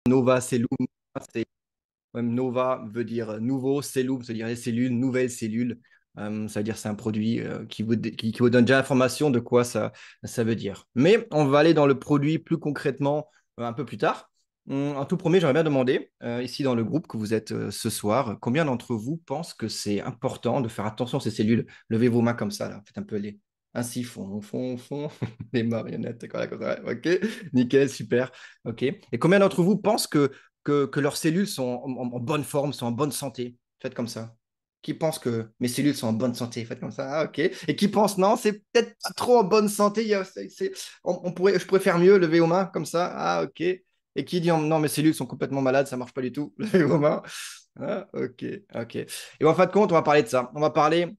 Nova Cellum, c'est même Nova veut dire nouveau, Cellum, c'est-à-dire les cellules, nouvelles cellules. Ça veut dire c'est un produit qui vous donne déjà l'information de quoi ça veut dire. Mais on va aller dans le produit plus concrètement un peu plus tard. En tout premier, j'aimerais bien demander, ici dans le groupe que vous êtes ce soir, combien d'entre vous pensent que c'est important de faire attention à ces cellules? Levez vos mains comme ça, là. Faites un peu les... Ainsi, font, les marionnettes. Voilà, comme ça. Ok, nickel, super. Ok. Et combien d'entre vous pensent que leurs cellules sont en bonne forme, sont en bonne santé? Faites comme ça. Qui pense que mes cellules sont en bonne santé? Faites comme ça. Ah, ok. Et qui pense non, c'est peut-être pas trop en bonne santé. Je pourrais faire mieux. Levez aux mains comme ça. Ah, ok. Et qui dit non, mes cellules sont complètement malades, ça marche pas du tout. Levez vos mains. Ah, ok, ok. Et en fin de compte, on va parler de ça. On va parler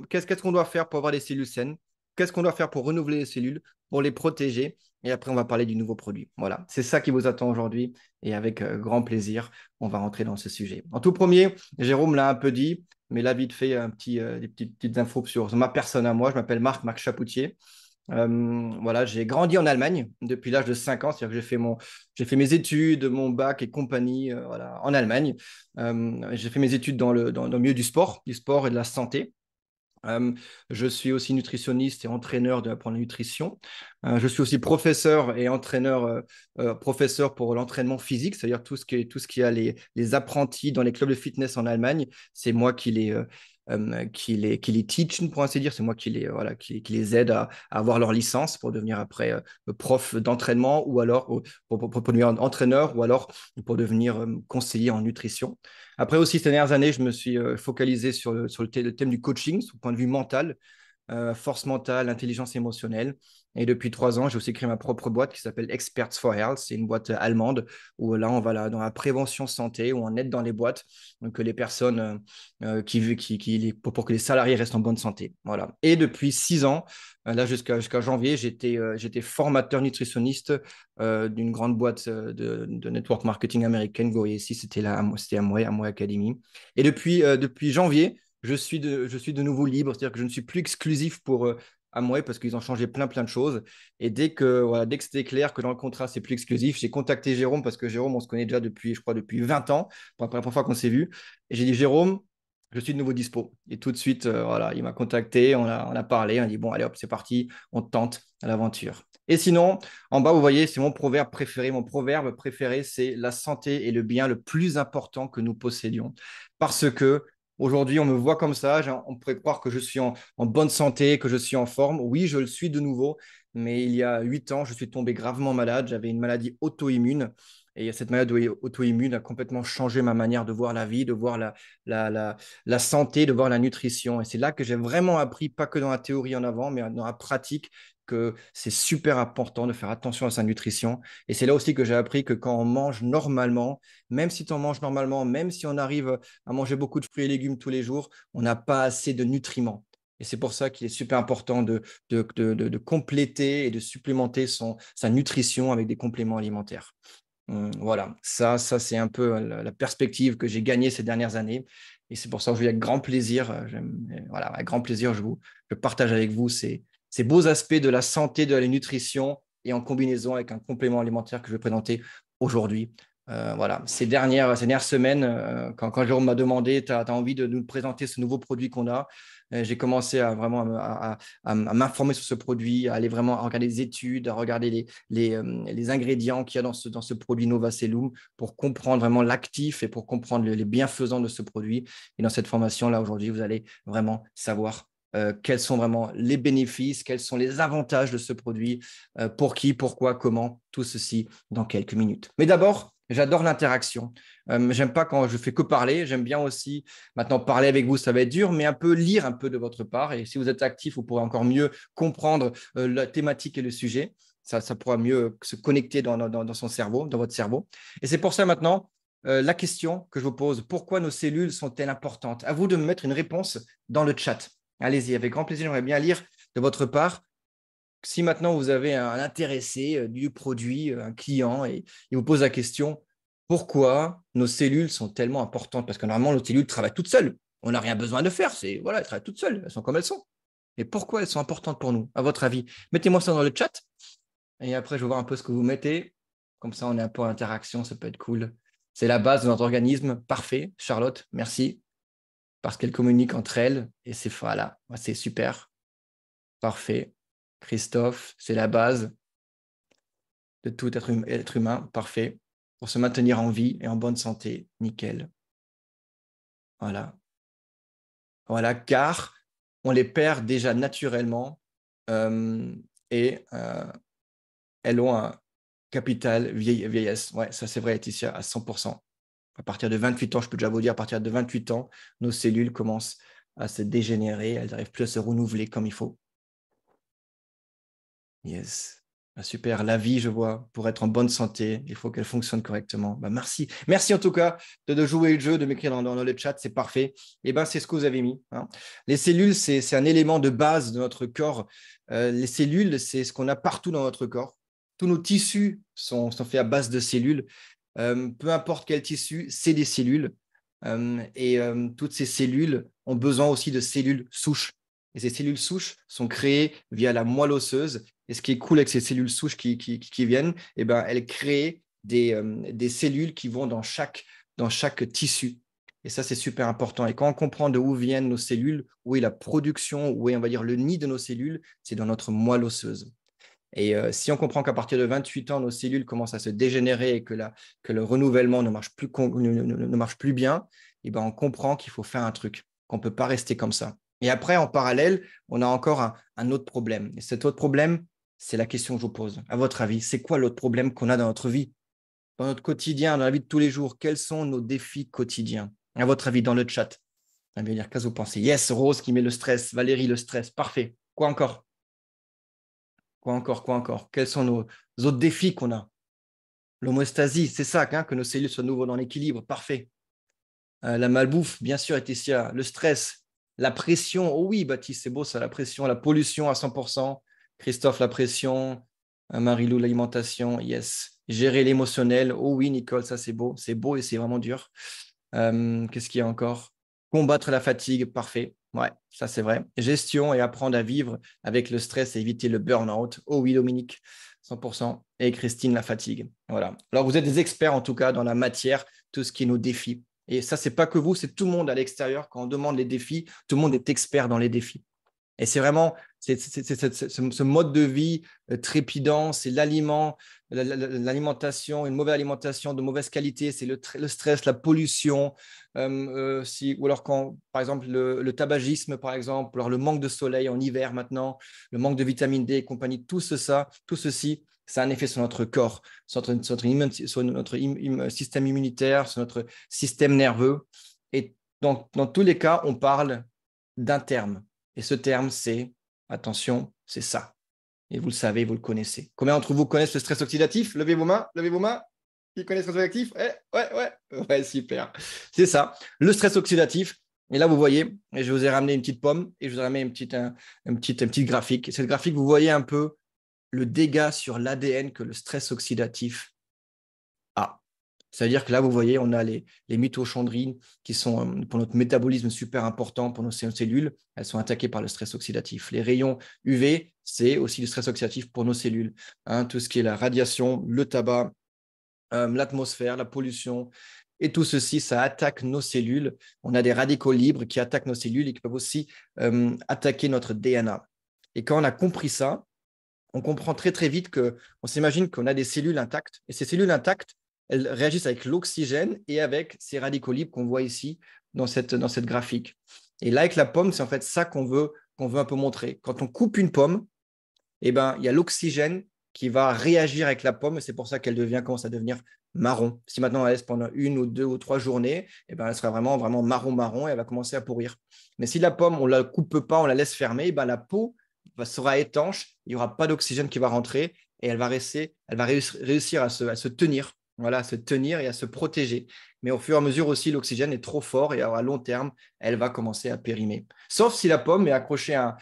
qu'est-ce qu'on doit faire pour avoir des cellules saines? Qu'est-ce qu'on doit faire pour renouveler les cellules, pour les protéger? Et après, on va parler du nouveau produit. Voilà, c'est ça qui vous attend aujourd'hui. Et avec grand plaisir, on va rentrer dans ce sujet. En tout premier, Jérôme l'a un peu dit, mais là, vite fait, des petites infos sur ma personne à moi. Je m'appelle Marc Chapoutier. Voilà, j'ai grandi en Allemagne depuis l'âge de 5 ans, c'est-à-dire que j'ai fait mes études, mon bac et compagnie voilà, en Allemagne. J'ai fait mes études dans le milieu du sport et de la santé. Euh, je suis aussi nutritionniste et entraîneur pour la nutrition. Je suis aussi professeur et entraîneur, professeur pour l'entraînement physique, c'est-à-dire tout ce qui a les apprentis dans les clubs de fitness en Allemagne. C'est moi qui les teach, pour ainsi dire. C'est moi voilà, qui les aide à avoir leur licence pour devenir après prof d'entraînement ou alors pour devenir entraîneur ou alors pour devenir conseiller en nutrition. Après aussi, ces dernières années, je me suis focalisé le thème du coaching, au point de vue mental, force mentale, intelligence émotionnelle. Et depuis 3 ans, j'ai aussi créé ma propre boîte qui s'appelle Experts for Health. C'est une boîte allemande où là, on va dans la prévention santé, où on aide dans les boîtes que les personnes pour que les salariés restent en bonne santé. Voilà. Et depuis 6 ans, là jusqu'à janvier, j'étais formateur nutritionniste d'une grande boîte de network marketing américaine. Vous voyez ici, c'était Amway Academy. Et depuis janvier, je suis de nouveau libre, c'est-à-dire que je ne suis plus exclusif pour Amway parce qu'ils ont changé plein de choses. Et dès que c'était clair que dans le contrat, c'est plus exclusif, j'ai contacté Jérôme parce que Jérôme, on se connaît déjà depuis, je crois, depuis 20 ans, pour la première fois qu'on s'est vu. Et j'ai dit, Jérôme, je suis de nouveau dispo. Et tout de suite, voilà, il m'a contacté, on a parlé, on a dit, bon, allez hop, c'est parti, on tente l'aventure. Et sinon, en bas, vous voyez, c'est mon proverbe préféré. Mon proverbe préféré, c'est la santé est le bien le plus important que nous possédions. Parce que aujourd'hui, on me voit comme ça, on pourrait croire que je suis en bonne santé, que je suis en forme. Oui, je le suis de nouveau, mais il y a 8 ans, je suis tombé gravement malade. J'avais une maladie auto-immune. Et cette maladie auto-immune a complètement changé ma manière de voir la vie, de voir la, la, la santé, de voir la nutrition. Et c'est là que j'ai vraiment appris, pas que dans la théorie en avant, mais dans la pratique, que c'est super important de faire attention à sa nutrition. Et c'est là aussi que j'ai appris que quand on mange normalement, même si on mange normalement, même si on arrive à manger beaucoup de fruits et légumes tous les jours, on n'a pas assez de nutriments. Et c'est pour ça qu'il est super important de compléter et de supplémenter sa nutrition avec des compléments alimentaires. Voilà, ça c'est un peu la perspective que j'ai gagnée ces dernières années. Et c'est pour ça que je avec grand plaisir, voilà, avec grand plaisir, je partage avec vous ces beaux aspects de la santé, de la nutrition et en combinaison avec un complément alimentaire que je vais présenter aujourd'hui. Voilà, ces dernières semaines, quand Jérôme m'a demandé, tu as envie de nous présenter ce nouveau produit qu'on a, j'ai commencé à vraiment à m'informer sur ce produit, à aller vraiment à regarder des études, à regarder les ingrédients qu'il y a dans ce produit Novacellum pour comprendre vraiment l'actif et pour comprendre les bienfaisants de ce produit. Et dans cette formation-là, aujourd'hui, vous allez vraiment savoir quels sont vraiment les bénéfices, quels sont les avantages de ce produit, pour qui, pourquoi, comment, tout ceci dans quelques minutes. Mais d'abord, j'adore l'interaction. J'aime pas quand je fais que parler. J'aime bien aussi maintenant parler avec vous, ça va être dur, mais un peu lire un peu de votre part. Et si vous êtes actif, vous pourrez encore mieux comprendre la thématique et le sujet. Ça pourra mieux se connecter dans son cerveau, dans votre cerveau. Et c'est pour ça maintenant, la question que je vous pose, pourquoi nos cellules sont-elles importantes? À vous de me mettre une réponse dans le chat. Allez-y, avec grand plaisir, j'aimerais bien lire de votre part. Si maintenant vous avez un intéressé du produit, un client, et il vous pose la question, pourquoi nos cellules sont tellement importantes? Parce que normalement, nos cellules travaillent toutes seules. On n'a rien besoin de faire. Voilà, elles travaillent toutes seules. Elles sont comme elles sont. Et pourquoi elles sont importantes pour nous, à votre avis? Mettez-moi ça dans le chat. Et après, je vais voir un peu ce que vous mettez. Comme ça, on est un peu en interaction, ça peut être cool. C'est la base de notre organisme. Parfait. Charlotte, merci. Parce qu'elles communiquent entre elles. Et c'est voilà, c'est super. Parfait. Christophe, c'est la base de tout être humain. Parfait. Pour se maintenir en vie et en bonne santé. Nickel. Voilà. Voilà, car on les perd déjà naturellement et elles ont un capital vieillesse. Ouais, ça c'est vrai, Laetitia, à 100%. À partir de 28 ans, je peux déjà vous dire, à partir de 28 ans, nos cellules commencent à se dégénérer, elles n'arrivent plus à se renouveler comme il faut. Yes. Ah, super, la vie, je vois, pour être en bonne santé, il faut qu'elle fonctionne correctement. Bah, merci. Merci en tout cas de jouer le jeu, de m'écrire dans le chat, c'est parfait. Et ben, c'est ce que vous avez mis. Hein. Les cellules, c'est un élément de base de notre corps. Les cellules, c'est ce qu'on a partout dans notre corps. Tous nos tissus sont faits à base de cellules. Peu importe quel tissu, c'est des cellules. Toutes ces cellules ont besoin aussi de cellules souches. Et ces cellules souches sont créées via la moelle osseuse. Et ce qui est cool avec ces cellules souches qui viennent, eh ben, elles créent des cellules qui vont dans chaque tissu. Et ça, c'est super important. Et quand on comprend de où viennent nos cellules, où est la production, où est, on va dire, le nid de nos cellules, c'est dans notre moelle osseuse. Et si on comprend qu'à partir de 28 ans, nos cellules commencent à se dégénérer et que le renouvellement ne marche plus bien, eh ben, on comprend qu'il faut faire un truc, qu'on ne peut pas rester comme ça. Et après, en parallèle, on a encore un autre problème. Et cet autre problème, c'est la question que je vous pose. À votre avis, c'est quoi l'autre problème qu'on a dans notre vie, dans notre quotidien, dans la vie de tous les jours? Quels sont nos défis quotidiens? À votre avis, dans le chat. Ça veut dire qu'est-ce que vous pensez? Yes, Rose qui met le stress, Valérie, le stress. Parfait. Quoi encore? Quoi encore? Quoi encore? Quels sont nos autres défis qu'on a? L'homéostasie, c'est ça, hein, que nos cellules soient nouveau dans l'équilibre. Parfait. La malbouffe, bien sûr, Laetitia. Le stress, la pression. Oh oui, Baptiste, c'est beau ça, la pression, la pollution à 100%. Christophe, la pression. Marie-Lou, l'alimentation. Yes. Gérer l'émotionnel. Oh oui, Nicole, ça c'est beau. C'est beau et c'est vraiment dur. Qu'est-ce qu'il y a encore? Combattre la fatigue, parfait. Ouais, ça c'est vrai. Gestion et apprendre à vivre avec le stress et éviter le burn-out. Oh oui, Dominique, 100%. Et Christine, la fatigue. Voilà. Alors vous êtes des experts en tout cas dans la matière, tout ce qui nous défie. Et ça, c'est pas que vous, c'est tout le monde à l'extérieur. Quand on demande les défis, tout le monde est expert dans les défis. Et c'est vraiment ce mode de vie trépidant, c'est l'alimentation, une mauvaise alimentation de mauvaise qualité, c'est le stress, la pollution, ou alors quand, par exemple, le tabagisme, par exemple, alors le manque de soleil en hiver maintenant, le manque de vitamine D et compagnie, tout ceci, ça a un effet sur notre corps, sur notre système immunitaire, sur notre système nerveux. Et dans tous les cas, on parle d'un terme. Et ce terme, c'est, attention, c'est ça. Et vous le savez, vous le connaissez. Combien d'entre vous connaissent le stress oxydatif? Levez vos mains, levez vos mains. Qui connaissent le stress oxydatif? Ouais, super. C'est ça, le stress oxydatif. Et là, vous voyez, et je vous ai ramené une petite pomme et je vous ai ramené un petit graphique. Et cette graphique, vous voyez un peu le dégât sur l'ADN que le stress oxydatif a. C'est-à-dire que là, vous voyez, on a les mitochondries qui sont, pour notre métabolisme, super importants pour nos cellules. Elles sont attaquées par le stress oxydatif. Les rayons UV, c'est aussi du stress oxydatif pour nos cellules. Hein, tout ce qui est la radiation, le tabac, l'atmosphère, la pollution, et tout ceci, ça attaque nos cellules. On a des radicaux libres qui attaquent nos cellules et qui peuvent aussi attaquer notre DNA. Et quand on a compris ça, on comprend très, très vite qu'on s'imagine qu'on a des cellules intactes. Et ces cellules intactes, elles réagissent avec l'oxygène et avec ces radicaux libres qu'on voit ici dans cette graphique. Et là, avec la pomme, c'est en fait ça qu'on veut un peu montrer. Quand on coupe une pomme, eh ben, il y a l'oxygène qui va réagir avec la pomme et c'est pour ça qu'elle commence à devenir marron. Si maintenant on la laisse pendant 1 ou 2 ou 3 journées, eh ben, elle sera vraiment, vraiment marron et elle va commencer à pourrir. Mais si la pomme, on ne la coupe pas, on la laisse fermer, eh ben, la peau sera étanche, il n'y aura pas d'oxygène qui va rentrer et elle va réussir à se tenir, voilà, à se tenir et à se protéger. Mais au fur et à mesure aussi, l'oxygène est trop fort et à long terme, elle va commencer à périmer. Sauf si la pomme est accrochée à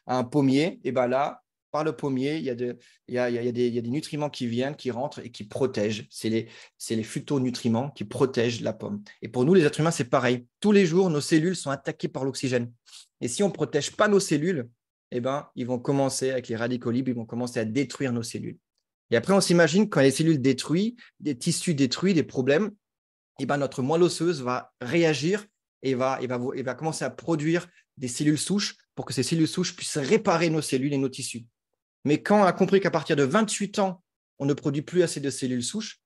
un pommier, et ben là, par le pommier, il y a des nutriments qui viennent, qui rentrent et qui protègent. C'est les phytonutriments qui protègent la pomme. Et pour nous, les êtres humains, c'est pareil. Tous les jours, nos cellules sont attaquées par l'oxygène. Et si on ne protège pas nos cellules, eh ben, ils vont commencer, avec les radicaux libres, ils vont commencer à détruire nos cellules. Et après, on s'imagine quand les cellules détruites, des tissus détruits, des problèmes, et ben, notre moelle osseuse va réagir et va commencer à produire des cellules souches pour que ces cellules souches puissent réparer nos cellules et nos tissus. Mais quand on a compris qu'à partir de 28 ans, on ne produit plus assez de cellules souches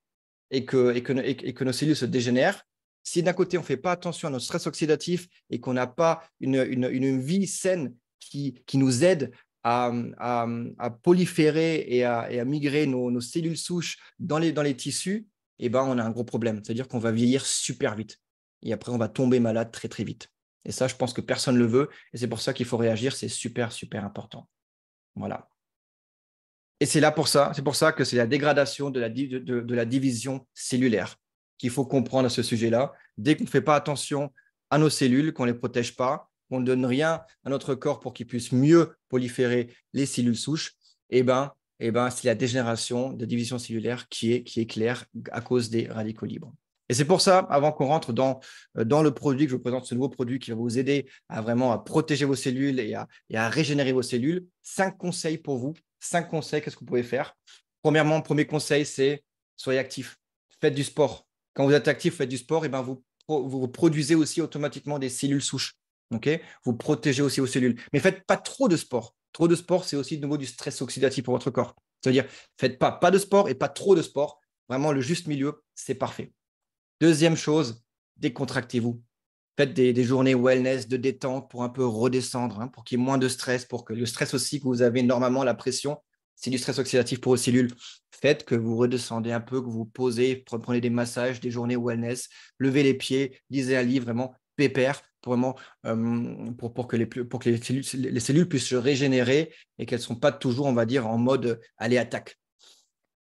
et que nos cellules se dégénèrent, si d'un côté, on ne fait pas attention à notre stress oxydatif et qu'on n'a pas une vie saine qui nous aide à proliférer et à migrer nos cellules souches dans les tissus, eh ben, on a un gros problème. C'est-à-dire qu'on va vieillir super vite. Et après, on va tomber malade très, très vite. Et ça, je pense que personne ne le veut. Et c'est pour ça qu'il faut réagir. C'est super, super important. Voilà. Et c'est pour ça que c'est la dégradation de la division cellulaire qu'il faut comprendre à ce sujet-là. Dès qu'on ne fait pas attention à nos cellules, qu'on ne les protège pas, qu'on ne donne rien à notre corps pour qu'il puisse mieux proliférer les cellules souches, c'est la dégénération de division cellulaire qui est claire à cause des radicaux libres. Et c'est pour ça, avant qu'on rentre dans le produit, que je vous présente ce nouveau produit qui va vous aider à vraiment à protéger vos cellules et à régénérer vos cellules, 5 conseils pour vous. 5 conseils, qu'est-ce que vous pouvez faire? Premièrement, premier conseil, c'est soyez actif. Faites du sport. Quand vous êtes actif, faites du sport, et ben vous produisez aussi automatiquement des cellules souches. Okay, vous protégez aussi vos cellules. Mais faites pas trop de sport. Trop de sport, c'est aussi de nouveau du stress oxydatif pour votre corps. C'est-à-dire, faites pas de sport et pas trop de sport. Vraiment, le juste milieu, c'est parfait. Deuxième chose, décontractez-vous. Faites des journées wellness, de détente pour un peu redescendre, pour qu'il y ait moins de stress, pour que le stress aussi que vous avez normalement, la pression, c'est du stress oxydatif pour vos cellules. Faites que vous redescendez un peu, que vous posez, prenez des massages, des journées wellness, levez les pieds, lisez un livre vraiment pépère pour, vraiment, pour que les cellules puissent se régénérer et qu'elles ne sont pas toujours, on va dire, en mode aller attaque.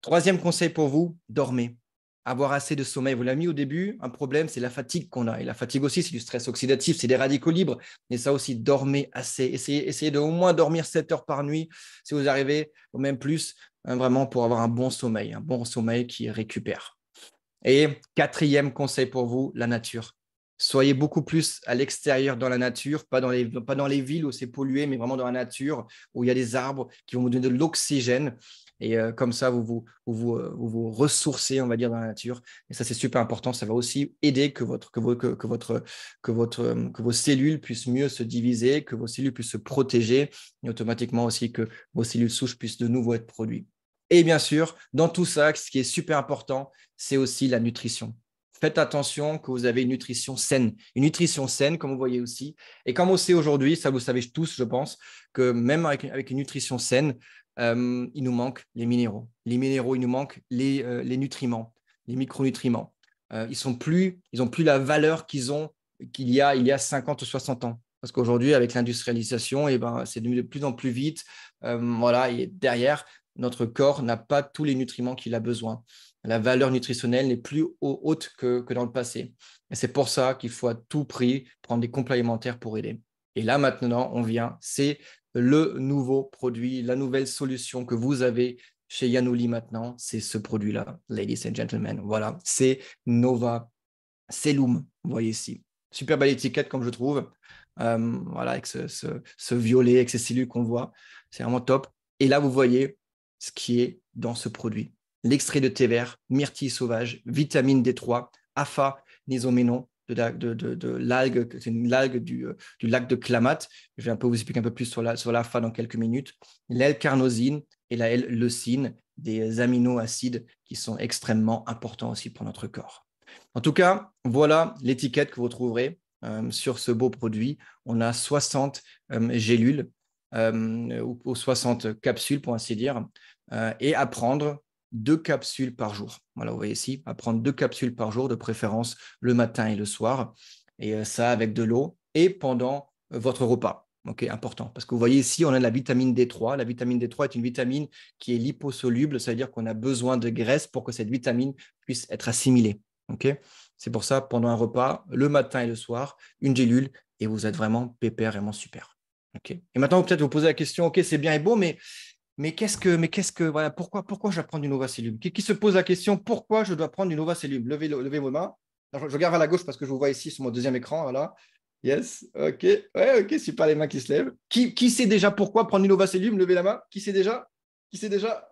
Troisième conseil pour vous, dormez. Avoir assez de sommeil. Vous l'avez mis au début, un problème, c'est la fatigue qu'on a. Et la fatigue aussi, c'est du stress oxydatif, c'est des radicaux libres. Et ça aussi, dormez assez. Essayez de au moins dormir 7 heures par nuit, si vous arrivez, ou même plus, vraiment pour avoir un bon sommeil qui récupère. Et quatrième conseil pour vous, la nature. Soyez beaucoup plus à l'extérieur dans la nature, pas dans les villes où c'est pollué, mais vraiment dans la nature, où il y a des arbres qui vont vous donner de l'oxygène. Et comme ça, vous ressourcez, on va dire, dans la nature. Et ça, c'est super important. Ça va aussi aider que vos cellules puissent mieux se diviser, que vos cellules puissent se protéger, et automatiquement aussi que vos cellules souches puissent de nouveau être produites. Et bien sûr, dans tout ça, ce qui est super important, c'est aussi la nutrition. Faites attention que vous avez une nutrition saine. Une nutrition saine, comme vous voyez aussi. Et comme on sait aujourd'hui, ça vous savez tous, je pense, que même avec une nutrition saine, il nous manque les minéraux. Les minéraux, il nous manque les nutriments, les micronutriments. Ils n'ont plus la valeur qu'il y a 50 ou 60 ans. Parce qu'aujourd'hui, avec l'industrialisation, c'est devenu de plus en plus vite. Voilà, et derrière, notre corps n'a pas tous les nutriments qu'il a besoin. La valeur nutritionnelle n'est plus haute que dans le passé. Et c'est pour ça qu'il faut à tout prix prendre des compléments alimentaires pour aider. Et là, maintenant, c'est le nouveau produit, la nouvelle solution que vous avez chez Yanouli maintenant, c'est ce produit-là, ladies and gentlemen. Voilà, c'est Nova Cellum, vous voyez ici. Super belle étiquette, comme je trouve. Voilà, avec ce violet, avec ces cellules qu'on voit. C'est vraiment top. Et là, vous voyez ce qui est dans ce produit. L'extrait de thé vert, myrtille sauvage, vitamine D3, alpha-nésoménon, de l'algue, c'est une algue du lac de Klamath. Je vais un peu vous expliquer un peu plus sur l'alpha dans quelques minutes. L-carnosine et la L-leucine, des aminoacides qui sont extrêmement importants aussi pour notre corps. En tout cas, voilà l'étiquette que vous trouverez sur ce beau produit. On a 60 gélules ou 60 capsules, pour ainsi dire, et à prendre 2 capsules par jour. Voilà, vous voyez ici, à prendre 2 capsules par jour, de préférence le matin et le soir, et ça avec de l'eau et pendant votre repas. Ok, important. Parce que vous voyez ici, on a de la vitamine D3. La vitamine D3 est une vitamine qui est liposoluble, ça veut dire qu'on a besoin de graisse pour que cette vitamine puisse être assimilée. Okay, c'est pour ça, pendant un repas, le matin et le soir, une gélule, et vous êtes vraiment pépère, vraiment super. Okay. Et maintenant, peut-être vous posez la question, ok, c'est bien et beau, mais voilà, pourquoi je dois prendre du Novacellum? Qui se pose la question, pourquoi je dois prendre du Novacellum? Levez vos mains. Alors, je regarde vers la gauche parce que je vous vois ici sur mon deuxième écran. Voilà. Yes, ok. Ouais, ok, super, les mains qui se lèvent. Qui sait déjà pourquoi prendre du Novacellum? Levez la main. Qui sait déjà?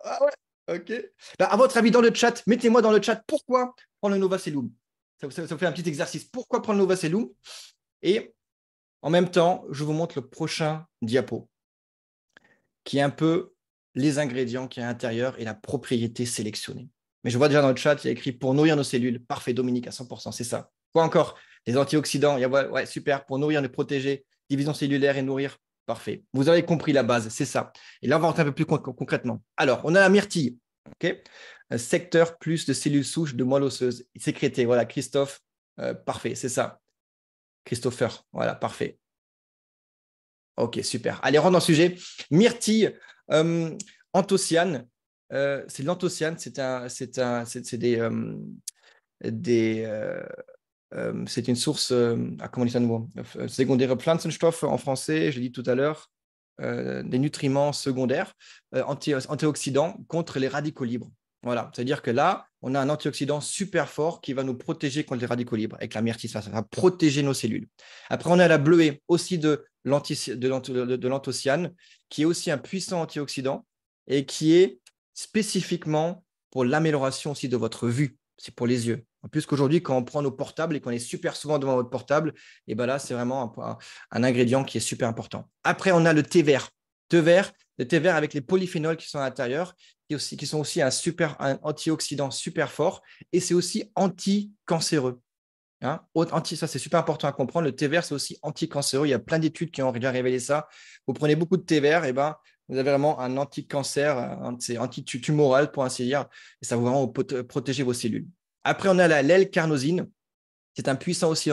Ah ouais. OK. Bah, à votre avis, dans le chat, mettez-moi dans le chat pourquoi prendre le Novacellum. Ça vous fait un petit exercice. Pourquoi prendre le Novacellum? Et en même temps, je vous montre le prochain diapo, qui est un peu les ingrédients qui y a à l'intérieur et la propriété sélectionnée. Mais je vois déjà dans le chat, il y a écrit pour nourrir nos cellules. Parfait, Dominique, à 100%, c'est ça. Quoi encore? Les antioxydants, ouais, super, pour nourrir, les protéger, division cellulaire et nourrir. Parfait. Vous avez compris la base, c'est ça. Et là, on va rentrer un peu plus concrètement. Alors, on a la myrtille, ok. Un secteur plus de cellules souches de moelle osseuse sécrétées. Voilà, Christophe, parfait, c'est ça. Christopher, voilà, parfait. Ok, super. Allez, rentre dans le sujet. Myrtille, anthocyane, c'est de l'anthocyane, c'est c'est une source, comment on dit ça de nouveau? Secondaire Pflanzenstoff en français, je l'ai dit tout à l'heure, des nutriments secondaires, antioxydants contre les radicaux libres. Voilà, c'est-à-dire que là, on a un antioxydant super fort qui va nous protéger contre les radicaux libres. Avec la myrtille, ça va protéger nos cellules. Après, on a la bleuée, aussi de l'anthocyane, qui est aussi un puissant antioxydant et qui est spécifiquement pour l'amélioration aussi de votre vue. C'est pour les yeux. En plus qu'aujourd'hui, quand on prend nos portables et qu'on est super souvent devant votre portable, et ben là, c'est vraiment un ingrédient qui est super important. Après, on a le thé vert. Le thé vert avec les polyphénols qui sont à l'intérieur, qui sont aussi un antioxydant super fort, et c'est aussi anti-cancéreux. Hein, ça, c'est super important à comprendre. Le thé vert, c'est aussi anti-cancéreux. Il y a plein d'études qui ont déjà révélé ça. Vous prenez beaucoup de thé vert, et ben, vous avez vraiment un anti-cancer, c'est anti-tumoral, pour ainsi dire, et ça va vraiment protéger vos cellules. Après, on a la L-carnosine. C'est un puissant aussi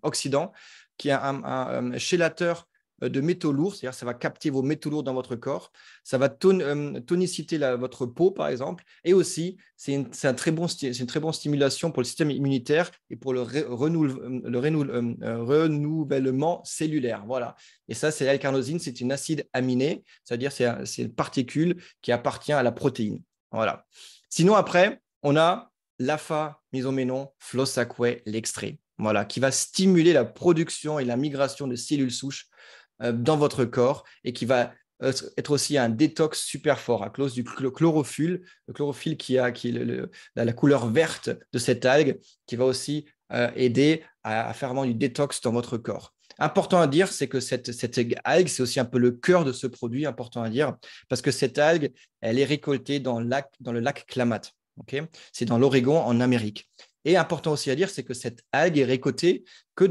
oxydant qui est un chélateur de métaux lourds, c'est-à-dire ça va capter vos métaux lourds dans votre corps, ça va toniciter votre peau par exemple, et aussi c'est une très bonne stimulation pour le système immunitaire et pour le renouvellement cellulaire. Voilà. Et ça, c'est l'L-carnosine, c'est une acide aminé, c'est-à-dire c'est une particule qui appartient à la protéine. Voilà. Sinon après, on a l'alpha-misoménon flossacquae, l'extrait, voilà, qui va stimuler la production et la migration de cellules souches dans votre corps et qui va être aussi un détox super fort à cause du chlorophylle, le chlorophylle qui est la couleur verte de cette algue, qui va aussi aider à faire vraiment du détox dans votre corps. Important à dire, c'est que cette algue, c'est aussi un peu le cœur de ce produit, important à dire, parce que cette algue, elle est récoltée dans le lac Klamath. Okay, c'est dans l'Oregon, en Amérique. Et important aussi à dire, c'est que cette algue est récoltée que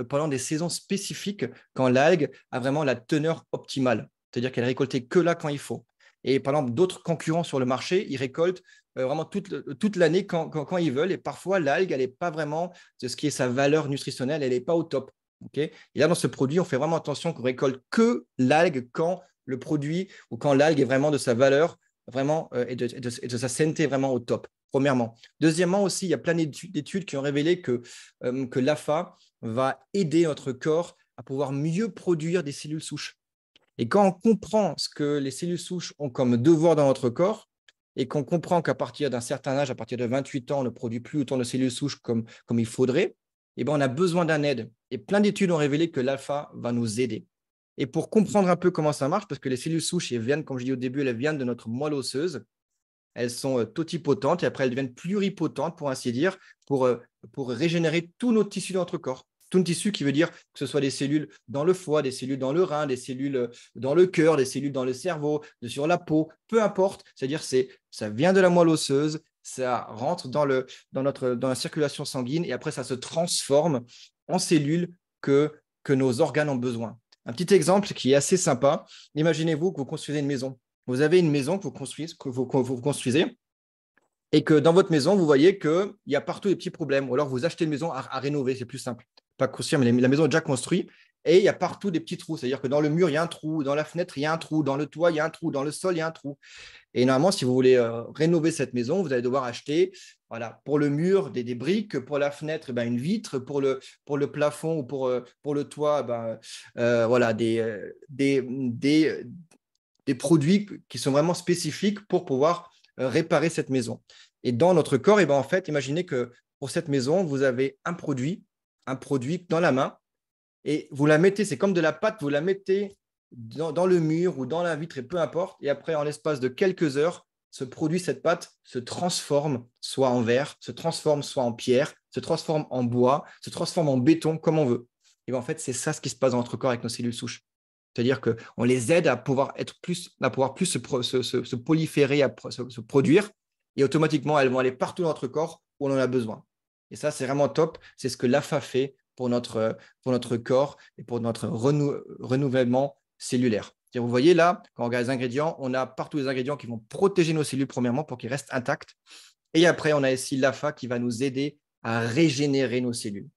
pendant des saisons spécifiques, quand l'algue a vraiment la teneur optimale. C'est-à-dire qu'elle est récoltée que là quand il faut. Et par exemple, d'autres concurrents sur le marché, ils récoltent vraiment toute l'année quand ils veulent. Et parfois, l'algue, elle n'est pas vraiment de ce qui est sa valeur nutritionnelle, elle n'est pas au top. Okay, et là, dans ce produit, on fait vraiment attention qu'on récolte que l'algue quand le produit ou quand l'algue est vraiment de sa valeur vraiment et de sa sainteté vraiment au top, premièrement. Deuxièmement aussi, il y a plein d'études qui ont révélé que l'AFA va aider notre corps à pouvoir mieux produire des cellules souches. Et quand on comprend ce que les cellules souches ont comme devoir dans notre corps, et qu'on comprend qu'à partir d'un certain âge, à partir de 28 ans, on ne produit plus autant de cellules souches comme il faudrait, eh bien, on a besoin d'un aide. Et plein d'études ont révélé que l'alpha va nous aider. Et pour comprendre un peu comment ça marche, parce que les cellules souches, elles viennent, comme je dis au début, elles viennent de notre moelle osseuse. Elles sont totipotentes et après elles deviennent pluripotentes, pour ainsi dire, pour régénérer tous nos tissus dans notre corps. Tout le tissu qui veut dire que ce soit des cellules dans le foie, des cellules dans le rein, des cellules dans le cœur, des cellules dans le cerveau, sur la peau, peu importe. C'est-à-dire ça vient de la moelle osseuse, ça rentre dans la circulation sanguine et après ça se transforme en cellules que nos organes ont besoin. Un petit exemple qui est assez sympa. Imaginez-vous que vous construisez une maison. Vous avez une maison que vous construisez et que dans votre maison, vous voyez qu'il y a partout des petits problèmes. Ou alors vous achetez une maison à rénover, c'est plus simple. Pas construire, mais la maison est déjà construite et il y a partout des petits trous. C'est-à-dire que dans le mur, il y a un trou, dans la fenêtre, il y a un trou, dans le toit, il y a un trou, dans le sol, il y a un trou. Et normalement, si vous voulez rénover cette maison, vous allez devoir acheter pour le mur des briques, pour la fenêtre, une vitre, pour le plafond ou pour le toit, des produits qui sont vraiment spécifiques pour pouvoir réparer cette maison. Et dans notre corps, en fait, imaginez que pour cette maison, vous avez un produit dans la main et vous la mettez, c'est comme de la pâte, vous la mettez dans le mur ou dans la vitre et peu importe. Et après, en l'espace de quelques heures, ce produit, cette pâte se transforme soit en verre, se transforme soit en pierre, se transforme en bois, se transforme en béton, comme on veut. Et bien, en fait, c'est ça ce qui se passe dans notre corps avec nos cellules souches. C'est-à-dire qu'on les aide à pouvoir plus se proliférer, se produire, et automatiquement, elles vont aller partout dans notre corps où on en a besoin. Et ça, c'est vraiment top. C'est ce que l'AFA fait pour notre corps et pour notre renouvellement cellulaire. Vous voyez là, quand on regarde les ingrédients, on a partout les ingrédients qui vont protéger nos cellules, premièrement, pour qu'ils restent intacts. Et après, on a ici l'AFA qui va nous aider à régénérer nos cellules.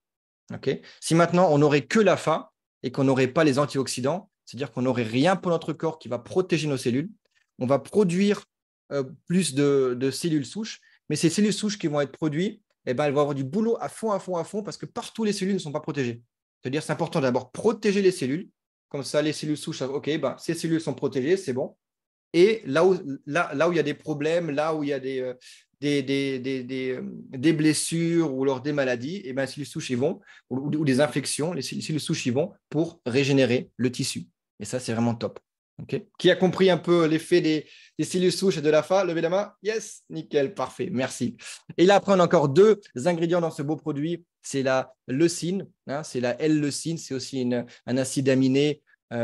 Okay. Si maintenant, on n'aurait que l'AFA et qu'on n'aurait pas les antioxydants, c'est-à-dire qu'on n'aurait rien pour notre corps qui va protéger nos cellules, on va produire plus de cellules souches, mais ces cellules souches qui vont être produites, eh ben, elles vont avoir du boulot à fond, parce que partout les cellules ne sont pas protégées. C'est-à-dire c'est important d'abord protéger les cellules, comme ça les cellules souches, ok, ben, ces cellules sont protégées, c'est bon. Et là où il y a des problèmes, là où il y a des blessures ou alors des maladies, et ben, les cellules souches y vont, ou des infections, les cellules souches y vont pour régénérer le tissu. Et ça, c'est vraiment top. Okay. Qui a compris un peu l'effet des cellules souches et de l'AFA? Levez la main. Yes, nickel, parfait, merci. Et là, après, on a encore deux ingrédients dans ce beau produit. C'est la leucine, hein, c'est la L-leucine, c'est aussi un acide aminé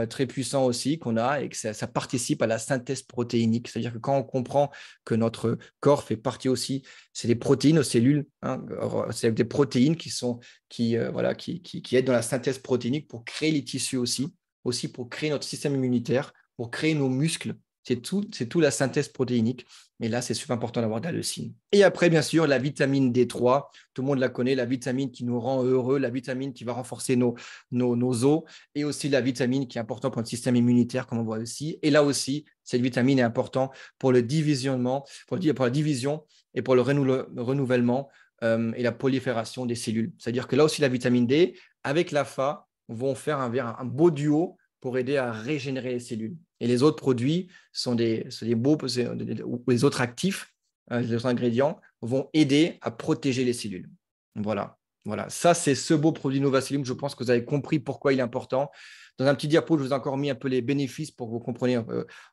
très puissant aussi qu'on a et que ça participe à la synthèse protéinique. C'est-à-dire que quand on comprend que notre corps fait partie aussi, c'est des protéines aux cellules, hein, c'est des protéines qui aident dans la synthèse protéinique pour créer les tissus aussi pour créer notre système immunitaire, pour créer nos muscles. C'est tout la synthèse protéinique. Mais là, c'est super important d'avoir de la leucine. Et après, bien sûr, la vitamine D3. Tout le monde la connaît, la vitamine qui nous rend heureux, la vitamine qui va renforcer nos os, et aussi la vitamine qui est importante pour notre système immunitaire, comme on voit aussi. Et là aussi, cette vitamine est importante pour le divisionnement, pour la division et pour le renouvellement et la prolifération des cellules. C'est-à-dire que là aussi, la vitamine D, avec l'AFA, vont faire un beau duo pour aider à régénérer les cellules. Et les autres produits sont des les autres actifs, les autres ingrédients vont aider à protéger les cellules. Voilà. Ça, c'est ce beau produit Novacellum. Je pense que vous avez compris pourquoi il est important. Dans un petit diapo, je vous ai encore mis un peu les bénéfices pour que vous compreniez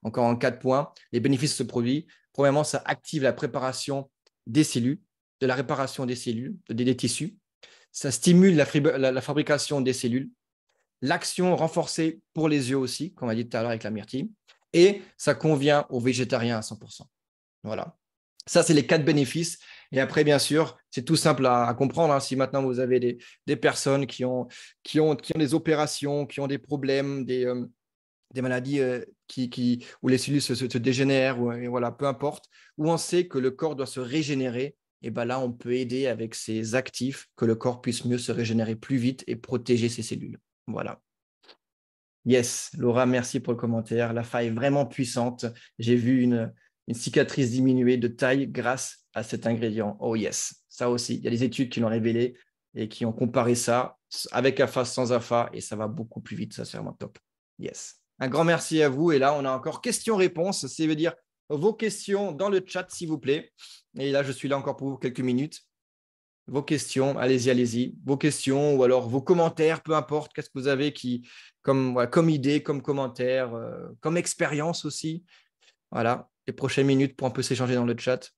encore en 4 points. Les bénéfices de ce produit. Premièrement, ça active la préparation des cellules, de la réparation des cellules, des tissus. Ça stimule la fabrication des cellules. L'action renforcée pour les yeux aussi, comme on a dit tout à l'heure avec la myrtille, et ça convient aux végétariens à 100%. Voilà. Ça, c'est les 4 bénéfices. Et après, bien sûr, c'est tout simple à comprendre. Hein. Si maintenant vous avez des personnes qui ont des opérations, qui ont des problèmes, des maladies où les cellules se dégénèrent, voilà, peu importe, où on sait que le corps doit se régénérer, et ben là, on peut aider avec ces actifs que le corps puisse mieux se régénérer plus vite et protéger ses cellules. Voilà. Yes, Laura, merci pour le commentaire. La faille est vraiment puissante. J'ai vu une cicatrice diminuer de taille grâce à cet ingrédient. Oh yes, ça aussi. Il y a des études qui l'ont révélé et qui ont comparé ça avec AFA, sans AFA, et ça va beaucoup plus vite. Ça, c'est vraiment top. Yes. Un grand merci à vous. Et là, on a encore questions-réponses. Ça veut dire vos questions dans le chat, s'il vous plaît. Et là, je suis là encore pour vous quelques minutes. Vos questions, allez-y. Vos questions ou alors vos commentaires, peu importe. Qu'est-ce que vous avez comme idée, comme commentaire, comme expérience aussi. Voilà, les prochaines minutes pour un peu s'échanger dans le chat.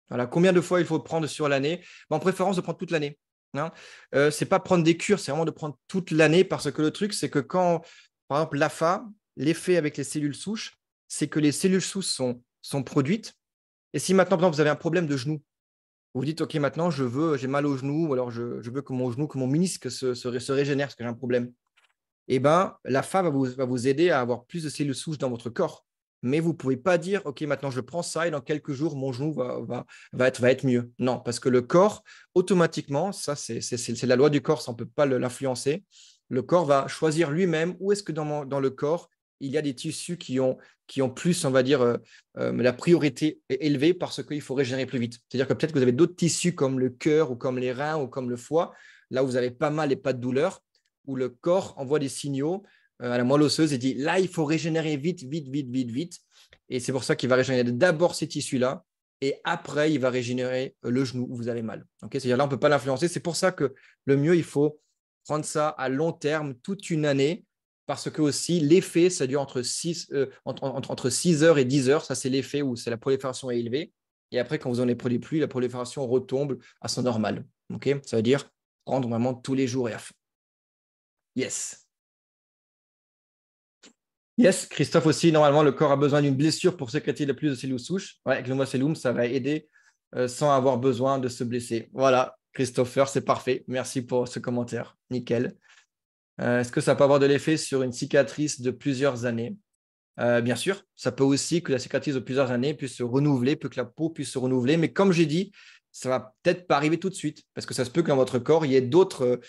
Voilà, combien de fois il faut prendre sur l'année? En préférence de prendre toute l'année. Hein. Ce n'est pas prendre des cures, c'est vraiment de prendre toute l'année parce que le truc, c'est que quand, par exemple, l'AFA, l'effet avec les cellules souches, c'est que les cellules souches sont produites. Et si maintenant, par exemple, vous avez un problème de genou, vous vous dites, OK, maintenant, j'ai mal au genou, ou alors je veux que mon ménisque se régénère parce que j'ai un problème. Eh bien, l'AFA va vous aider à avoir plus de cellules souches dans votre corps. Mais vous ne pouvez pas dire, OK, maintenant, je prends ça et dans quelques jours, mon genou va être mieux. Non, parce que le corps, automatiquement, ça, c'est la loi du corps, ça, on ne peut pas l'influencer. Le corps va choisir lui-même où est-ce que dans le corps, il y a des tissus qui ont plus, on va dire, la priorité est élevée parce qu'il faut régénérer plus vite. C'est-à-dire que peut-être que vous avez d'autres tissus comme le cœur ou comme les reins ou comme le foie, là où vous avez pas mal et pas de douleur, où le corps envoie des signaux à la moelle osseuse et dit là, il faut régénérer vite. Et c'est pour ça qu'il va régénérer d'abord ces tissus-là et après, il va régénérer le genou où vous avez mal. Okay, c'est-à-dire là, on ne peut pas l'influencer. C'est pour ça que le mieux, il faut prendre ça à long terme, toute une année, parce que aussi l'effet, ça dure entre 6 heures et 10 heures. Ça, c'est l'effet où c'est la prolifération est élevée. Et après, quand vous en produit plus, la prolifération retombe à son normal. OK? Ça veut dire prendre vraiment tous les jours et à fond. Yes. Yes, Christophe aussi, normalement, le corps a besoin d'une blessure pour sécréter le plus de cellules souches. Ouais, avec le mycélium, ça va aider sans avoir besoin de se blesser. Voilà, Christopher, c'est parfait. Merci pour ce commentaire. Nickel. Est-ce que ça peut avoir de l'effet sur une cicatrice de plusieurs années? Bien sûr, ça peut aussi que la cicatrice de plusieurs années puisse se renouveler, que la peau puisse se renouveler. Mais comme j'ai dit, ça va peut-être pas arriver tout de suite parce que ça se peut que dans votre corps, il y ait d'autres,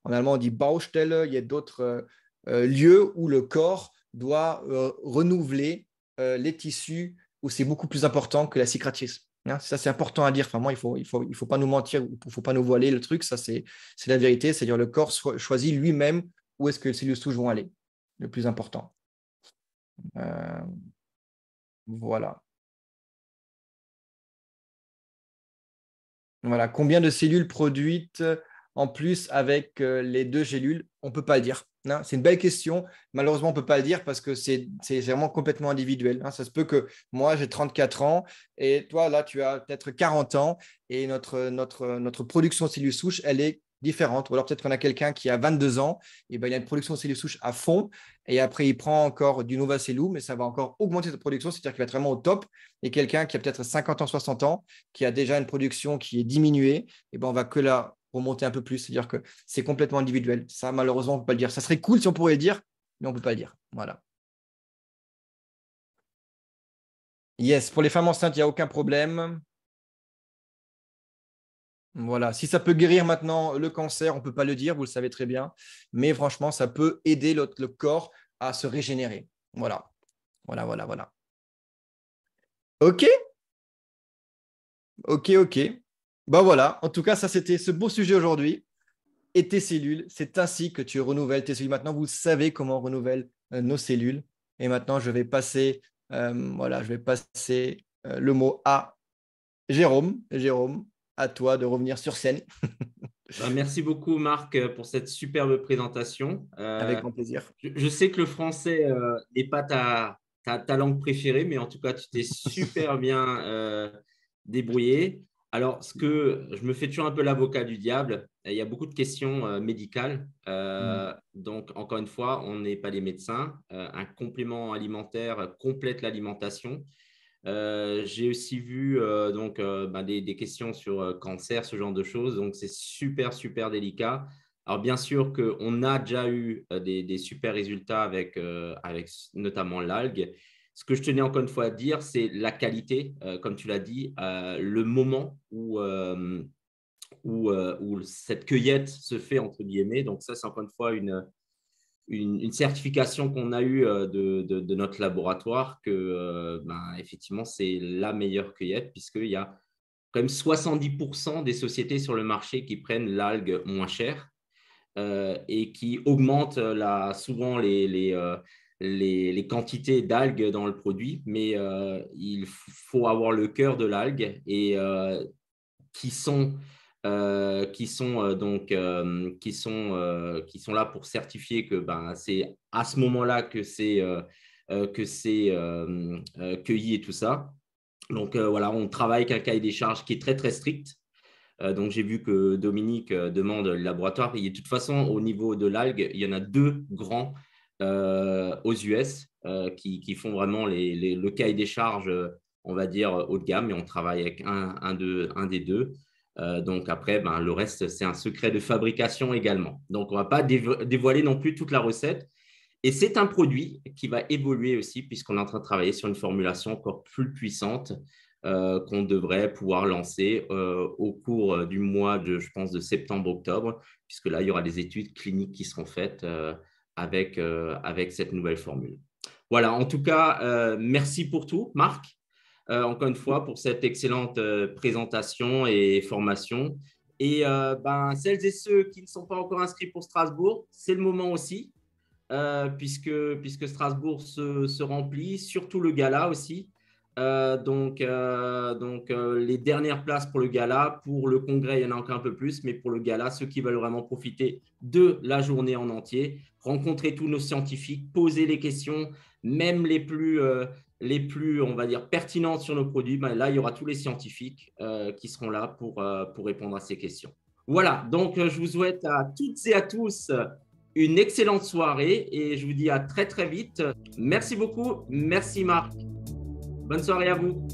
en allemand on dit Baustelle, il y a d'autres lieux où le corps doit renouveler les tissus où c'est beaucoup plus important que la cicatrice. Hein, ça, c'est important à dire. Enfin, moi, il faut pas nous mentir, il ne faut pas nous voiler le truc. Ça, c'est la vérité. C'est-à-dire le corps choisit lui-même où est-ce que les cellules souches vont aller. Le plus important. Euh, voilà. Voilà. Combien de cellules produites en plus avec les deux gélules? On ne peut pas le dire. Hein. C'est une belle question. Malheureusement, on ne peut pas le dire parce que c'est vraiment complètement individuel. Hein. Ça se peut que moi, j'ai 34 ans et toi, là, tu as peut-être 40 ans et notre production de cellules souches, elle est différente. Ou alors peut-être qu'on a quelqu'un qui a 22 ans, et ben, il a une production de cellules souches à fond et après, il prend encore du Novacellum, mais ça va encore augmenter sa production, c'est-à-dire qu'il va être vraiment au top. Et quelqu'un qui a peut-être 50 ans, 60 ans, qui a déjà une production qui est diminuée, et ben, on va que la remonter un peu plus. C'est-à-dire que c'est complètement individuel. Ça, malheureusement, on ne peut pas le dire. Ça serait cool si on pourrait le dire, mais on ne peut pas le dire. Voilà. Yes, pour les femmes enceintes, il n'y a aucun problème. Voilà. Si ça peut guérir maintenant le cancer, on ne peut pas le dire, vous le savez très bien. Mais franchement, ça peut aider le corps à se régénérer. Voilà. Voilà, voilà, voilà. OK, OK, OK. Ben voilà. En tout cas, ça, c'était ce beau sujet aujourd'hui. Et tes cellules. C'est ainsi que tu renouvelles tes cellules. Maintenant, vous savez comment on renouvelle nos cellules. Et maintenant, je vais passer le mot à Jérôme. Jérôme, à toi de revenir sur scène. Bah, merci beaucoup, Marc, pour cette superbe présentation. Avec grand plaisir. Je sais que le français n'est pas ta langue préférée, mais en tout cas, tu t'es super bien débrouillé. Alors, ce que je me fais toujours un peu l'avocat du diable, il y a beaucoup de questions médicales. Mm. Donc, encore une fois, on n'est pas des médecins. Un complément alimentaire complète l'alimentation. J'ai aussi vu des questions sur cancer, ce genre de choses. Donc, c'est super, super délicat. Alors, bien sûr qu'on a déjà eu des super résultats avec notamment l'algue. Ce que je tenais encore une fois à dire, c'est la qualité, comme tu l'as dit, le moment où cette cueillette se fait, entre guillemets. Donc, ça, c'est encore une fois une certification qu'on a eue de notre laboratoire que, effectivement, c'est la meilleure cueillette puisqu'il y a quand même 70% des sociétés sur le marché qui prennent l'algue moins chère et qui augmentent souvent les quantités d'algues dans le produit. Mais il faut avoir le cœur de l'algue et qui sont là pour certifier que c'est à ce moment-là que c'est cueilli et tout ça. Donc voilà, on travaille avec un cahier des charges qui est très très strict. Donc j'ai vu que Dominique demande le laboratoire. Et de toute façon, au niveau de l'algue, il y en a deux grands aux US qui font vraiment le cahier des charges, on va dire, haut de gamme. Et on travaille avec un des deux. Donc après, le reste, c'est un secret de fabrication également. Donc, on ne va pas dévoiler non plus toute la recette. Et c'est un produit qui va évoluer aussi, puisqu'on est en train de travailler sur une formulation encore plus puissante qu'on devrait pouvoir lancer au cours du mois je pense, de septembre-octobre, puisque là, il y aura des études cliniques qui seront faites avec cette nouvelle formule. Voilà, en tout cas, merci pour tout, Marc encore une fois, pour cette excellente présentation et formation. Et celles et ceux qui ne sont pas encore inscrits pour Strasbourg, c'est le moment aussi, puisque Strasbourg se remplit, surtout le gala aussi. Les dernières places pour le gala. Pour le congrès, il y en a encore un peu plus, mais pour le gala, ceux qui veulent vraiment profiter de la journée en entier, rencontrer tous nos scientifiques, poser les questions, même les plus, on va dire, pertinentes sur nos produits, ben là, il y aura tous les scientifiques qui seront là pour répondre à ces questions. Voilà, donc je vous souhaite à toutes et à tous une excellente soirée et je vous dis à très, très vite. Merci beaucoup. Merci Marc. Bonne soirée à vous.